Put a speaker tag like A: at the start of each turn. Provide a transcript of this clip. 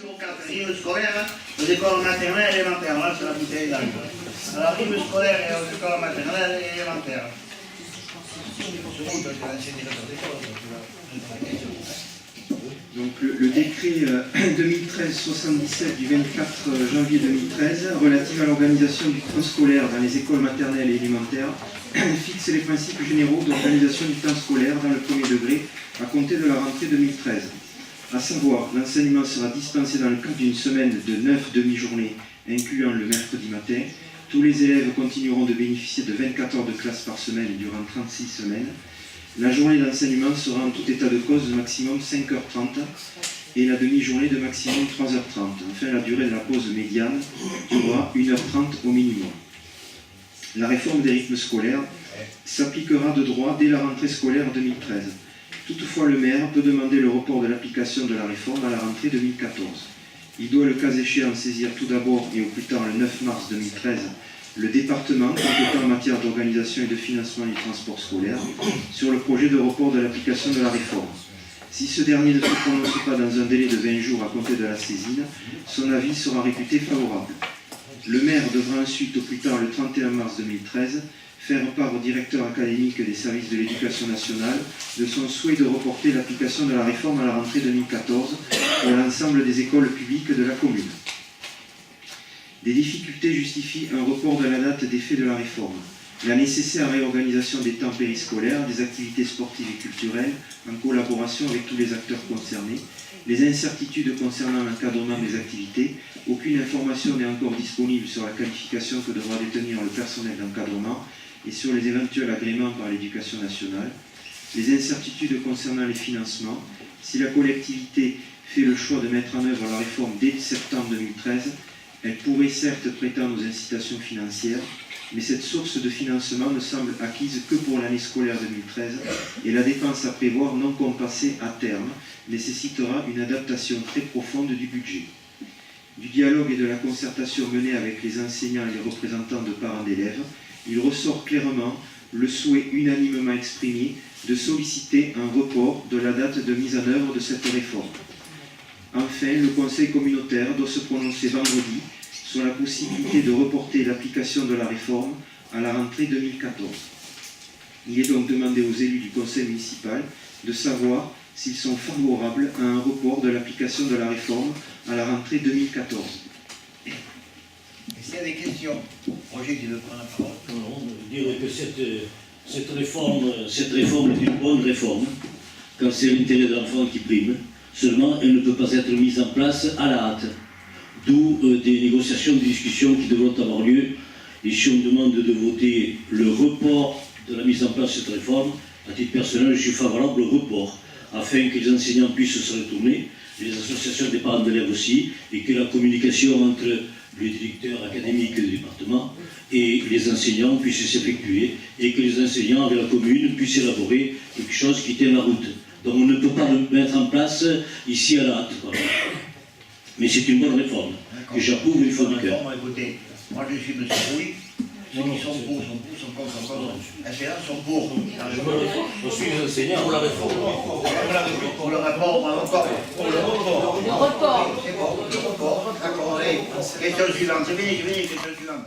A: numéro 4, rythme scolaire aux écoles maternelles et élémentaires. Là, c'est la bouteille d'âge. Alors, rythme scolaire et aux écoles maternelles et élémentaires.
B: Donc le décret 2013-77 du 24 janvier 2013 relatif à l'organisation du temps scolaire dans les écoles maternelles et élémentaires fixe les principes généraux d'organisation du temps scolaire dans le premier degré à compter de la rentrée 2013. À savoir, l'enseignement sera dispensé dans le cadre d'une semaine de 9 demi-journées incluant le mercredi matin. Tous les élèves continueront de bénéficier de 24 heures de classe par semaine durant 36 semaines. La journée d'enseignement sera en tout état de cause de maximum 5h30 et la demi-journée de maximum 3h30. Enfin, la durée de la pause médiane durera 1h30 au minimum. La réforme des rythmes scolaires s'appliquera de droit dès la rentrée scolaire 2013. Toutefois, le maire peut demander le report de l'application de la réforme à la rentrée 2014. Il doit, le cas échéant, saisir tout d'abord et au plus tard le 9 mars 2013 le département compétent en matière d'organisation et de financement du transport scolaire sur le projet de report de l'application de la réforme. Si ce dernier ne se prononce pas dans un délai de 20 jours à compter de la saisine, son avis sera réputé favorable. Le maire devra ensuite, au plus tard le 31 mars 2013, faire part au directeur académique des services de l'éducation nationale de son souhait de reporter l'application de la réforme à la rentrée 2014 pour l'ensemble des écoles publiques de la commune. Des difficultés justifient un report de la date d'effet de la réforme. La nécessaire réorganisation des temps périscolaires, des activités sportives et culturelles, en collaboration avec tous les acteurs concernés, les incertitudes concernant l'encadrement des activités, aucune information n'est encore disponible sur la qualification que devra détenir le personnel d'encadrement et sur les éventuels agréments par l'éducation nationale, les incertitudes concernant les financements, si la collectivité fait le choix de mettre en œuvre la réforme dès septembre 2013, elle pourrait certes prétendre aux incitations financières, mais cette source de financement ne semble acquise que pour l'année scolaire 2013 et la dépense à prévoir non compensée à terme nécessitera une adaptation très profonde du budget. Du dialogue et de la concertation menée avec les enseignants et les représentants de parents d'élèves, il ressort clairement le souhait unanimement exprimé de solliciter un report de la date de mise en œuvre de cette réforme. Enfin, le Conseil communautaire doit se prononcer vendredi sur la possibilité de reporter l'application de la réforme à la rentrée 2014. Il est donc demandé aux élus du Conseil municipal de savoir s'ils sont favorables à un report de l'application de la réforme à la rentrée 2014.
A: Et s'il y a des questions, Roger, tu veux prendre la parole?
C: Non, je dirais que cette réforme est une bonne réforme, quand c'est l'intérêt de l'enfant qui prime. Seulement, elle ne peut pas être mise en place à la hâte. D'où des négociations, des discussions qui devront avoir lieu. Et si on demande de voter le report de la mise en place de cette réforme, à titre personnel, je suis favorable au report, afin que les enseignants puissent se retourner, les associations des parents d'élèves aussi, et que la communication entre le directeur académique du département et les enseignants puisse s'effectuer, et que les enseignants avec la commune puissent élaborer quelque chose qui tienne la route. Donc on ne peut pas le mettre en place ici à la hâte. Mais c'est une bonne réforme, que j'approuve une fois du cœur.
A: Écoutez, moi je suis M. Rouy, ceux qui sont pour, sont contre, sont contre. Les enseignants sont pour.
C: Je suis enseignant pour la réforme.
A: Pour le rapport, encore. Pour le report.
D: Le report.
A: C'est bon, le report. D'accord, allez. Question suivante, c'est fini, question suivante.